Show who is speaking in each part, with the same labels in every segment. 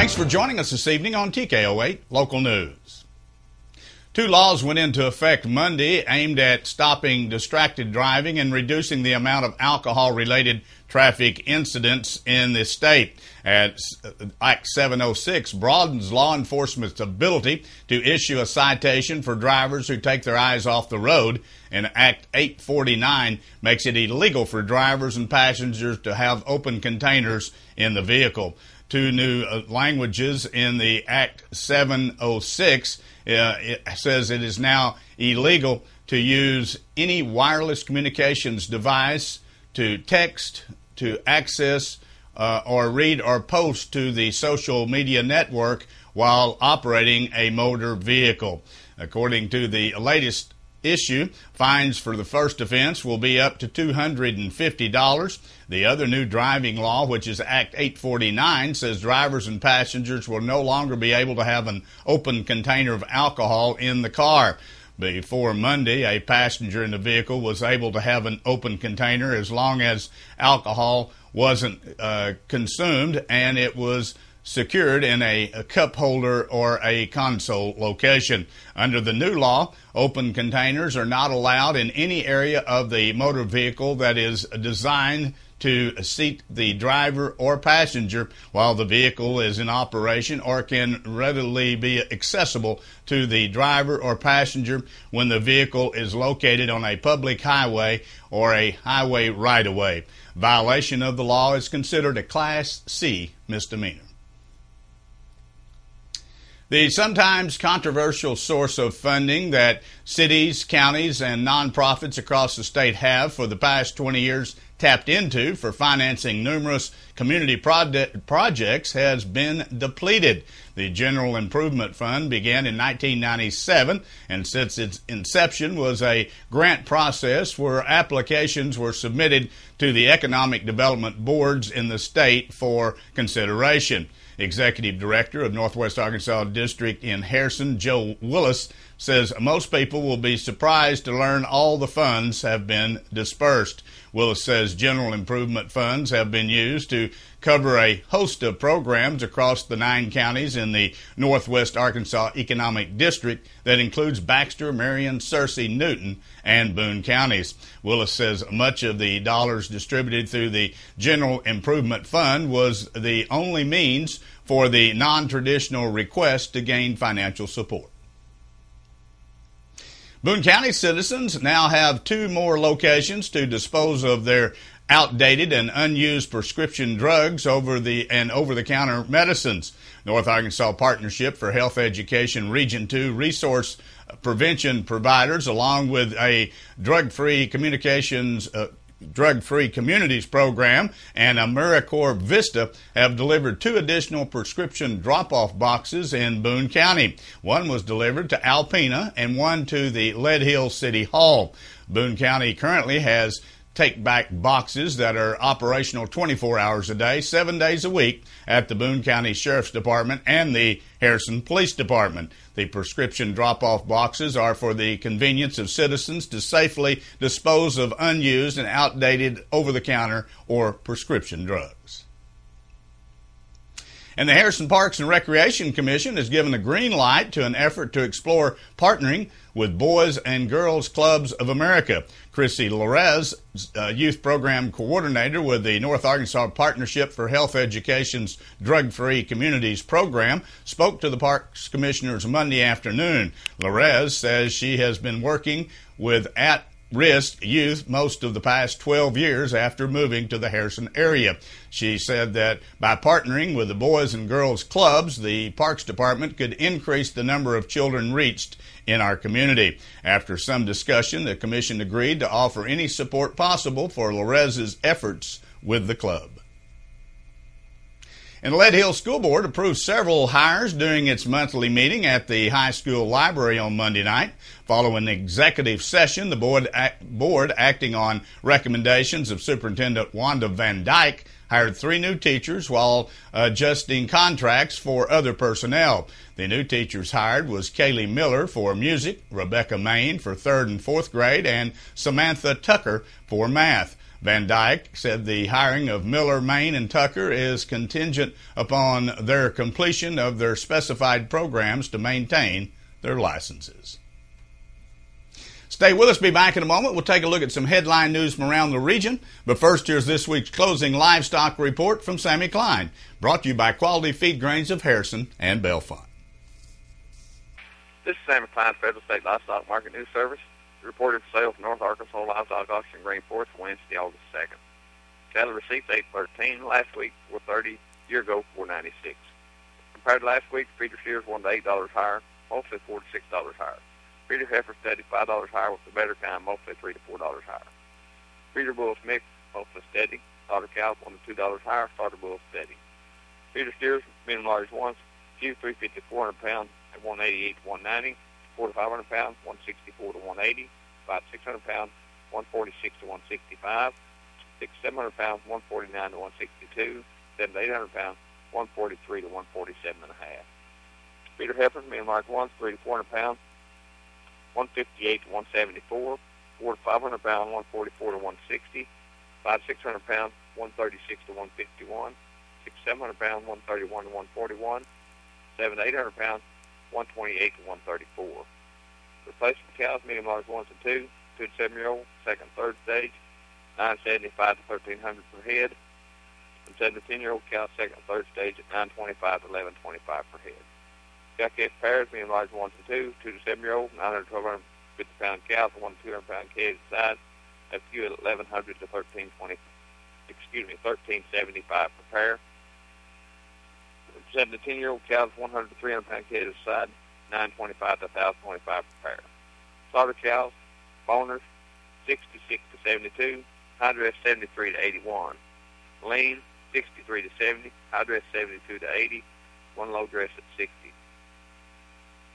Speaker 1: Thanks for joining us this evening on TKO 8 Local News. Two laws went into effect Monday aimed at stopping distracted driving and reducing the amount of alcohol-related traffic incidents in the state. Act 706 broadens law enforcement's ability to issue a citation for drivers who take their eyes off the road, and Act 849 makes it illegal for drivers and passengers to have open containers in the vehicle. Two new languages in the Act 706. It says it is now illegal to use any wireless communications device to text, to access, or read or post to the social media network while operating a motor vehicle. According to the latest issue, fines for the first offense will be up to $250. The other new driving law, which is Act 849, says drivers and passengers will no longer be able to have an open container of alcohol in the car. Before Monday, a passenger in the vehicle was able to have an open container as long as alcohol wasn't consumed and it was secured in a cup holder or a console location. Under the new law, open containers are not allowed in any area of the motor vehicle that is designed to seat the driver or passenger while the vehicle is in operation, or can readily be accessible to the driver or passenger when the vehicle is located on a public highway or a highway right-of-way. Violation of the law is considered a Class C misdemeanor. The sometimes controversial source of funding that cities, counties, and nonprofits across the state have for the past 20 years tapped into for financing numerous community projects has been depleted. The General Improvement Fund began in 1997, and since its inception was a grant process where applications were submitted to the economic development boards in the state for consideration. Executive Director of Northwest Arkansas District in Harrison, Joe Willis, says most people will be surprised to learn all the funds have been dispersed. Willis says general improvement funds have been used to cover a host of programs across the 9 counties in the Northwest Arkansas Economic District that includes Baxter, Marion, Searcy, Newton, and Boone counties. Willis says much of the dollars distributed through the General Improvement Fund was the only means for the non-traditional request to gain financial support. Boone County citizens now have 2 more locations to dispose of their outdated and unused prescription drugs and over-the-counter medicines. North Arkansas Partnership for Health Education Region 2 resource prevention providers, along with a drug-free Communities program and AmeriCorps Vista, have delivered 2 additional prescription drop-off boxes in Boone County. One was delivered to Alpena and one to the Lead Hill City Hall. Boone County currently has take-back boxes that are operational 24 hours a day, 7 days a week at the Boone County Sheriff's Department and the Harrison Police Department. The prescription drop-off boxes are for the convenience of citizens to safely dispose of unused and outdated over-the-counter or prescription drugs. And the Harrison Parks and Recreation Commission has given the green light to an effort to explore partnering with Boys and Girls Clubs of America. Chrissy Lorez, Youth Program Coordinator with the North Arkansas Partnership for Health Education's Drug-Free Communities program, spoke to the Parks Commissioners Monday afternoon. Lorez says she has been working with at-risk youth most of the past 12 years after moving to the Harrison area. She said that by partnering with the Boys and Girls Clubs, the Parks Department could increase the number of children reached in our community. After some discussion, the Commission agreed to offer any support possible for Lorez's efforts with the club. And the Lead Hill School Board approved several hires during its monthly meeting at the high school library on Monday night. Following an executive session, the board, acting on recommendations of Superintendent Wanda Van Dyke, hired 3 new teachers while adjusting contracts for other personnel. The new teachers hired was Kaylee Miller for music, Rebecca Main for 3rd and 4th grade, and Samantha Tucker for math. Van Dyke said the hiring of Miller, Main, and Tucker is contingent upon their completion of their specified programs to maintain their licenses. Stay with us. Be back in a moment. We'll take a look at some headline news from around the region. But first, here's this week's closing livestock report from Sammy Klein, brought to you by Quality Feed Grains of Harrison and Bellefonte.
Speaker 2: This is Sammy Klein, Federal State Livestock Market News Service, reported for sale from North Arkansas Livestock Auction Grain Force Wednesday, August 2nd. Cattle receipts 813 last week, 430, year ago 496. Compared to last week, feeder steers $1 to $8 higher, mostly $4 to $6 higher. Feeder heifers steady $5 higher with the better kind, mostly $3 to $4 higher. Feeder bulls mixed, mostly steady. Starter cows $1 to $2 higher, starter bulls steady. Feeder steers, medium large ones, few 350 to 400 pounds at 188 to 190, 4 to 500 pounds, 164 to 180, 5 to 600 pounds, 146 to 165, 6 to 700 pounds, 149 to 162, 7 to 800 pounds, 143 to 147 and a half. Feeder heifers, medium large ones, 3 to 400 pounds, 158 to 174, 4 to 500 pounds, 144 to 160, 5 to 600 pounds, 136 to 151, 6 to 700 pounds, 131 to 141, 7 to 800 pounds, 128 to 134. Replacement cows, medium large 1s and 2, 2 to 7-year-old, second, third stage, 975 to 1300 per head. From 7 to 10-year-old cows, second and third stage at 925 to 1125 per head. Cow-calf pairs, medium large 1s and 2, 2 to 7-year-old, 900 to 1250 pound cows, 1 to 200 pound calves size, a few at 1100 to 1375 per pair. 7 to 10-year-old cows, 100 to 300 pound calves side, 925 to 1025 per pair. Slaughter cows, boners, 66 to 72, high dress 73 to 81. Lean, 63 to 70, high dress 72 to 80, one low dress at 60.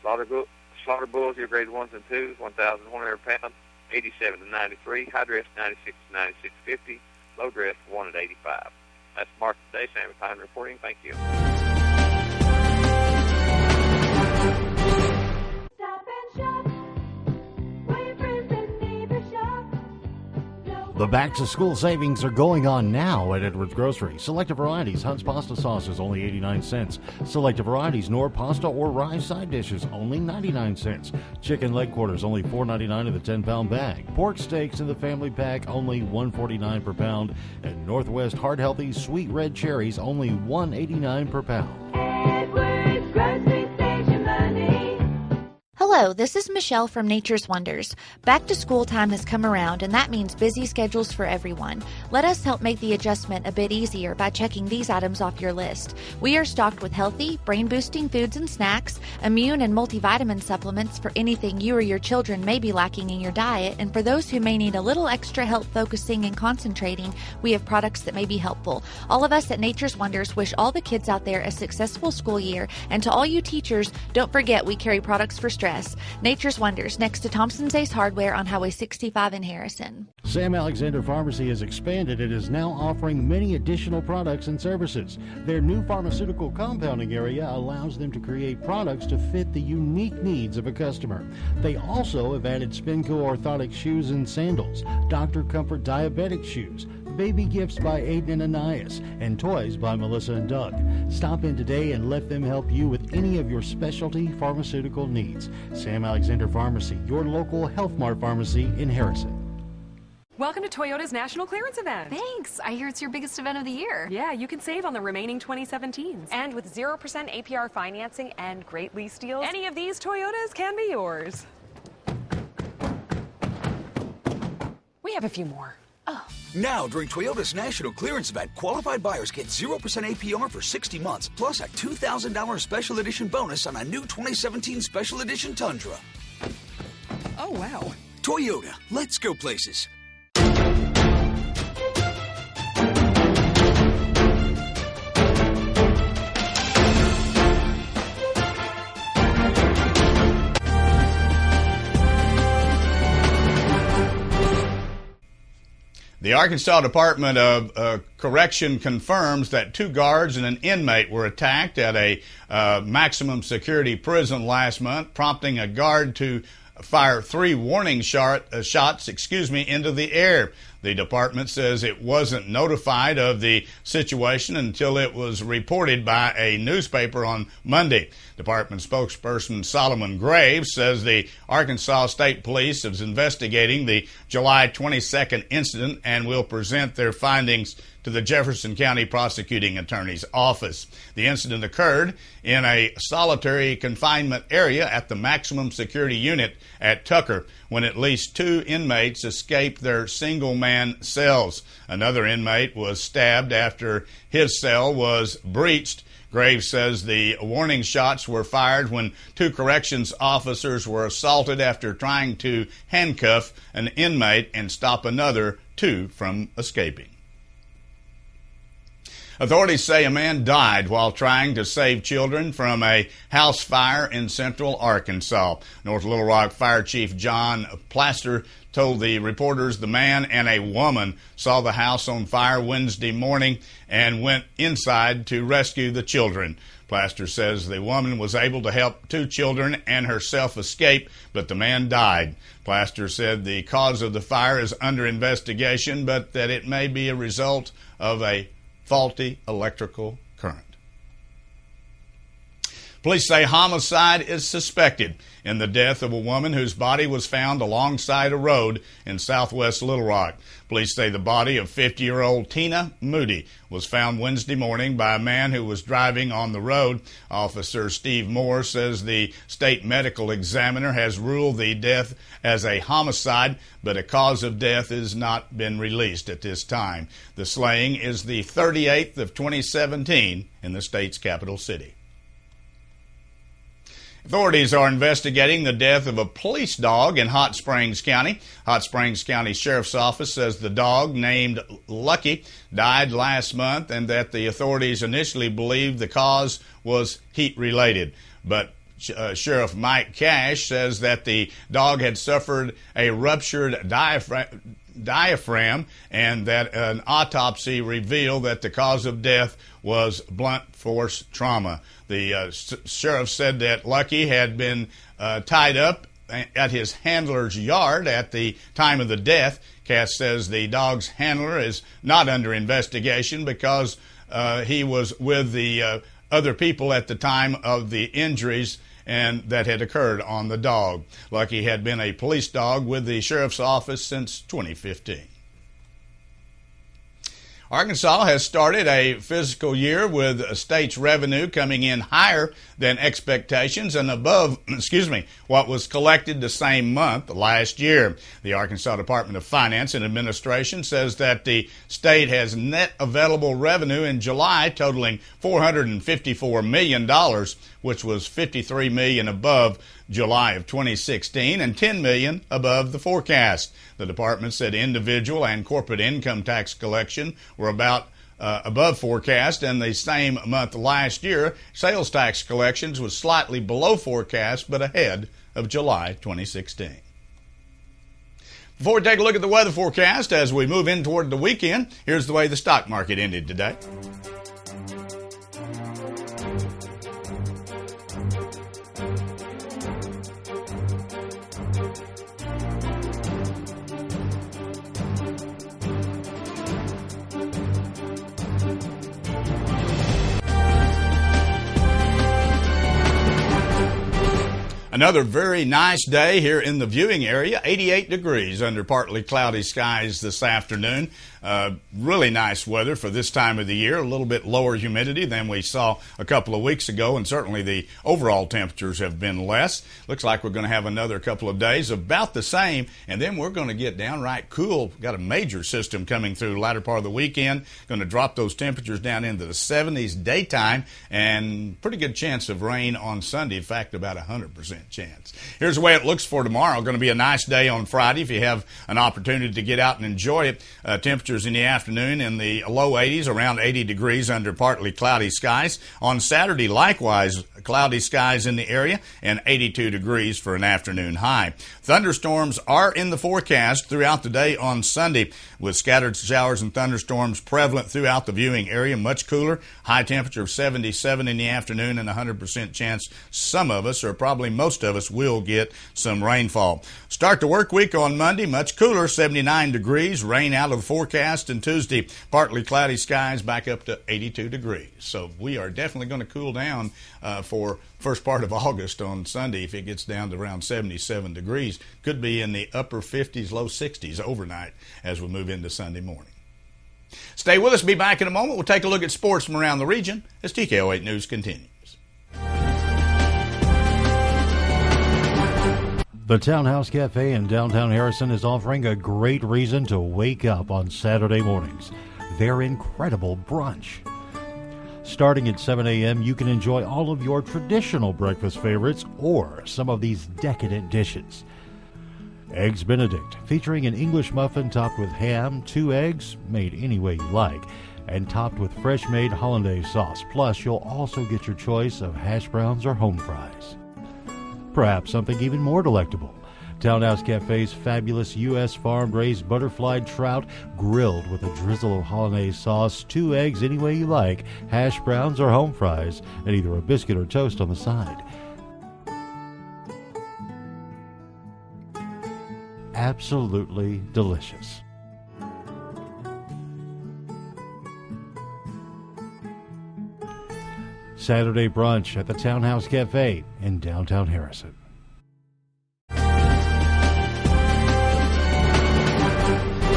Speaker 2: Slaughter bulls, your grade 1s and 2s, 1,100 pounds, 87 to 93, high dress 96 to 96.50, low dress 1 at 85. That's Mark today. Sammy Klein reporting. Thank you.
Speaker 3: The back-to-school savings are going on now at Edwards Grocery. Selected varieties, Hunt's pasta sauces, only 89 cents. Selected varieties, Knorr pasta or rye side dishes, only 99 cents. Chicken leg quarters, only $4.99 in the 10-pound bag. Pork steaks in the family pack, only $1.49 per pound. And Northwest Heart Healthy sweet red cherries, only $1.89 per pound.
Speaker 4: Edwards Grocery Station Money.
Speaker 5: Hello, this is Michelle from Nature's Wonders. Back to school time has come around, and that means busy schedules for everyone. Let us help make the adjustment a bit easier by checking these items off your list. We are stocked with healthy, brain-boosting foods and snacks, immune and multivitamin supplements for anything you or your children may be lacking in your diet, and for those who may need a little extra help focusing and concentrating, we have products that may be helpful. All of us at Nature's Wonders wish all the kids out there a successful school year, and to all you teachers, don't forget we carry products for stress. Nature's Wonders, next to Thompson's Ace Hardware on Highway 65 in Harrison.
Speaker 3: Sam Alexander Pharmacy has expanded and is now offering many additional products and services. Their new pharmaceutical compounding area allows them to create products to fit the unique needs of a customer. They also have added Spinco orthotic shoes and sandals, Dr. Comfort diabetic shoes, baby gifts by Aiden and Anais, and toys by Melissa and Doug. Stop in today and let them help you with any of your specialty pharmaceutical needs. Sam Alexander Pharmacy, your local Health Mart pharmacy in Harrison.
Speaker 6: Welcome to Toyota's National Clearance Event.
Speaker 7: Thanks. I hear it's your biggest event of the year.
Speaker 6: Yeah, you can save on the remaining 2017s. And with 0% APR financing and great lease deals, any of these Toyotas can be yours. We have a few more.
Speaker 7: Oh.
Speaker 8: Now, during Toyota's National Clearance Event, qualified buyers get 0% APR for 60 months, plus a $2,000 special edition bonus on a new 2017 Special Edition Tundra.
Speaker 6: Oh, wow.
Speaker 8: Toyota, let's go places.
Speaker 1: The Arkansas Department of Correction confirms that 2 guards and an inmate were attacked at a maximum security prison last month, prompting a guard to fire 3 warning shots into the air. The department says it wasn't notified of the situation until it was reported by a newspaper on Monday. Department spokesperson Solomon Graves says the Arkansas State Police is investigating the July 22nd incident and will present their findings to the Jefferson County Prosecuting Attorney's Office. The incident occurred in a solitary confinement area at the maximum security unit at Tucker when at least 2 inmates escaped their single-man cells. Another inmate was stabbed after his cell was breached. Graves says the warning shots were fired when 2 corrections officers were assaulted after trying to handcuff an inmate and stop another 2 from escaping. Authorities say a man died while trying to save children from a house fire in central Arkansas. North Little Rock Fire Chief John Plaster told the reporters the man and a woman saw the house on fire Wednesday morning and went inside to rescue the children. Plaster says the woman was able to help 2 children and herself escape, but the man died. Plaster said the cause of the fire is under investigation, but that it may be a result of a faulty electrical current. Police say homicide is suspected in the death of a woman whose body was found alongside a road in southwest Little Rock. Police say the body of 50-year-old Tina Moody was found Wednesday morning by a man who was driving on the road. Officer Steve Moore says the state medical examiner has ruled the death as a homicide, but a cause of death has not been released at this time. The slaying is the 38th of 2017 in the state's capital city. Authorities are investigating the death of a police dog in Hot Springs County. Hot Springs County Sheriff's Office says the dog, named Lucky, died last month and that the authorities initially believed the cause was heat-related. But Sheriff Mike Cash says that the dog had suffered a ruptured diaphragm and that an autopsy revealed that the cause of death was blunt force trauma. The sheriff said that Lucky had been tied up at his handler's yard at the time of the death. Cass says the dog's handler is not under investigation because he was with the other people at the time of the injuries and that had occurred on the dog. Lucky had been a police dog with the sheriff's office since 2015. Arkansas has started a fiscal year with state's revenue coming in higher than expectations and above, what was collected the same month last year. The Arkansas Department of Finance and Administration says that the state has net available revenue in July totaling $454 million, which was $53 million above July of 2016 and $10 million above the forecast. The department said individual and corporate income tax collection were about above forecast, and the same month last year, sales tax collections was slightly below forecast but ahead of July 2016. Before we take a look at the weather forecast as we move in toward the weekend, here's the way the stock market ended today. Another very nice day here in the viewing area, 88 degrees under partly cloudy skies this afternoon. Really nice weather for this time of the year, a little bit lower humidity than we saw a couple of weeks ago, and certainly the overall temperatures have been less. Looks like we're going to have another couple of days about the same, and then we're going to get downright cool. We've got a major system coming through the latter part of the weekend, going to drop those temperatures down into the 70s daytime, and pretty good chance of rain on Sunday. In fact, about 100% chance. Here's the way it looks for tomorrow. Going to be a nice day on Friday if you have an opportunity to get out and enjoy it. Temperatures temperatures in the afternoon in the low 80s, around 80 degrees under partly cloudy skies. On Saturday, likewise, cloudy skies in the area and 82 degrees for an afternoon high. Thunderstorms are in the forecast throughout the day on Sunday, with scattered showers and thunderstorms prevalent throughout the viewing area. Much cooler, high temperature of 77 in the afternoon, and 100% chance some of us, or probably most of us, will get some rainfall. Start the work week on Monday, much cooler, 79 degrees, rain out of the forecast, and Tuesday, partly cloudy skies back up to 82 degrees. So we are definitely going to cool down for first part of August on Sunday. If it gets down to around 77 degrees, could be in the upper 50s, low 60s overnight as we move into Sunday morning. Stay with us. Be back in a moment. We'll take a look at sports from around the region as TKO 8 News continues.
Speaker 3: The Townhouse Cafe in downtown Harrison is offering a great reason to wake up on Saturday mornings. Their incredible brunch. Starting at 7 a.m., you can enjoy all of your traditional breakfast favorites or some of these decadent dishes. Eggs Benedict, featuring an English muffin topped with ham, 2 eggs, made any way you like, and topped with fresh-made hollandaise sauce. Plus, you'll also get your choice of hash browns or home fries. Perhaps something even more delectable. Townhouse Cafe's fabulous U.S. farm-raised butterfly trout grilled with a drizzle of hollandaise sauce, 2 eggs any way you like, hash browns or home fries, and either a biscuit or toast on the side. Absolutely delicious. Saturday brunch at the Townhouse Cafe in downtown Harrison.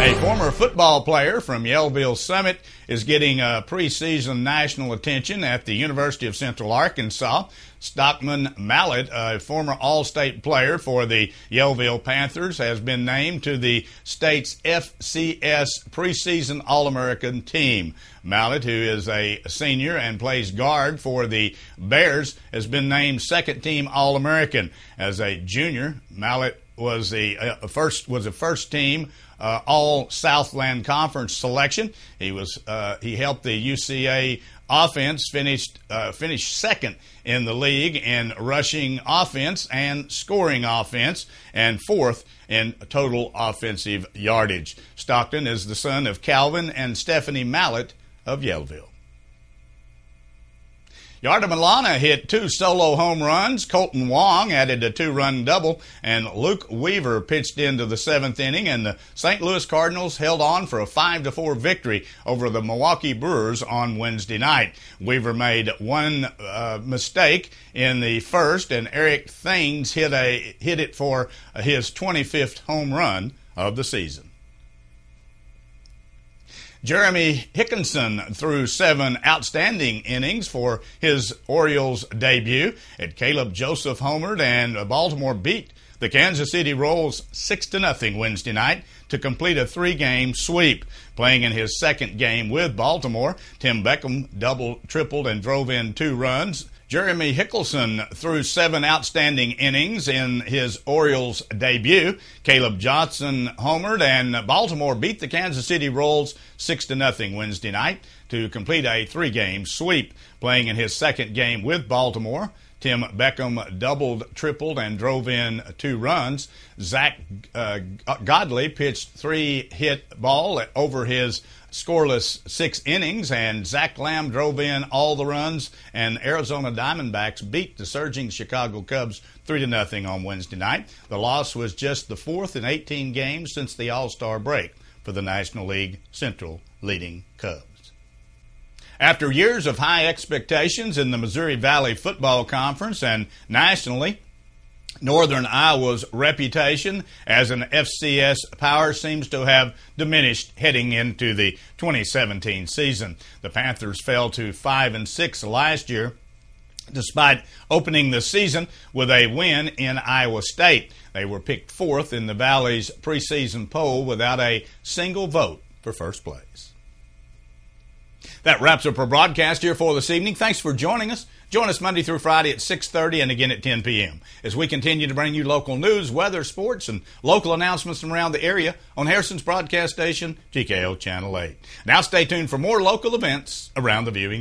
Speaker 1: A former football player from Yellville Summit is getting preseason national attention at the University of Central Arkansas. Stockman Mallett, a former All-State player for the Yellville Panthers, has been named to the state's FCS preseason All-American team. Mallett, who is a senior and plays guard for the Bears, has been named second-team All-American. As a junior, Mallett was a first-team All Southland Conference selection. He helped the UCA offense finish second in the league in rushing offense and scoring offense, and fourth in total offensive yardage. Stockton is the son of Calvin and Stephanie Mallett of Yellville. Yarda Milana hit 2 solo home runs. Colton Wong added a 2-run double, and Luke Weaver pitched into the 7th inning, and the St. Louis Cardinals held on for a 5-4 victory over the Milwaukee Brewers on Wednesday night. Weaver made one mistake in the first, and Eric Thames hit it for his 25th home run of the season. Jeremy Hickinson threw 7 outstanding innings for his Orioles debut. Caleb Joseph homered, and Baltimore beat the Kansas City Royals 6-0 Wednesday night to complete a 3-game sweep. Playing in his second game with Baltimore, Tim Beckham doubled, tripled, and drove in 2 runs. Jeremy Hickinson threw 7 outstanding innings in his Orioles debut. Caleb Johnson homered, and Baltimore beat the Kansas City Royals 6-0 Wednesday night to complete a 3-game sweep. Playing in his second game with Baltimore, Tim Beckham doubled, tripled, and drove in 2 runs. Zach Godley pitched 3-hit ball over his scoreless 6 innings, and Zach Lamb drove in all the runs, and Arizona Diamondbacks beat the surging Chicago Cubs 3-0 on Wednesday night. The loss was just the 4th in 18 games since the All-Star break for the National League Central leading Cubs. After years of high expectations in the Missouri Valley Football Conference and nationally, Northern Iowa's reputation as an FCS power seems to have diminished heading into the 2017 season. The Panthers fell to 5-6 last year, despite opening the season with a win in Iowa State. They were picked 4th in the Valley's preseason poll without a single vote for first place. That wraps up our broadcast here for this evening. Thanks for joining us. Join us Monday through Friday at 6:30 and again at 10 p.m. as we continue to bring you local news, weather, sports, and local announcements from around the area on Harrison's broadcast station, TKO Channel 8. Now stay tuned for more local events around the viewing area.